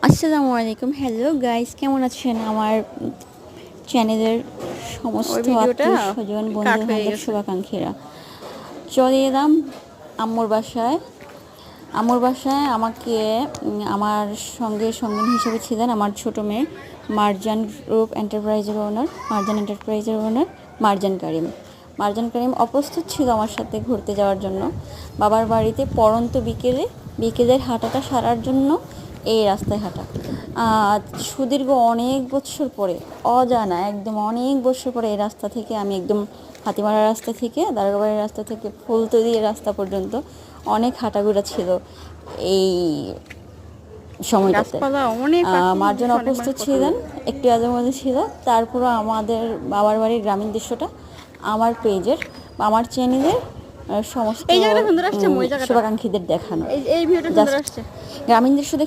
আসসালামু আলাইকুম। Hello guys, কেমন আছেন আমার চ্যানেলের সমস্ত আত্মীয় স্বজন বন্ধু বান্ধব শুভাকাঙ্ক্ষীরা? চলে এলাম আম্মুর বাসায়। আমাকে আমার সঙ্গী হিসেবে ছিলেন আমার ছোট মেয়ে মারজান এন্টারপ্রাইজের ওনার মারজান কারিম অপ্রস্তুত ছিল আমার সাথে ঘুরতে যাওয়ার জন্য বাবার বাড়িতে। পড়ন্ত বিকেলের হাঁটাটা সারার জন্য এই রাস্তায় হাঁটা। সুদীর্ঘ অনেক বছর পরে, অজানা একদম অনেক বছর পরে এই রাস্তা থেকে আমি একদম হাতিমারা রাস্তা থেকে দারোগাবাড়ির রাস্তা থেকে ফুলতলির রাস্তা পর্যন্ত অনেক হাঁটাঘোরা ছিল এই সময়টাতে। মার্জন অপ্রস্তুত ছিলেন, একটু আজের মধ্যে ছিল। তারপরও আমাদের বাবার বাড়ির গ্রামীণ দৃশ্যটা আমার পেজের, আমার চ্যানেলের সমস্ত শুভাকাঙ্ক্ষীদের দেখানো। গ্রামীণ দৃশ্য দেখে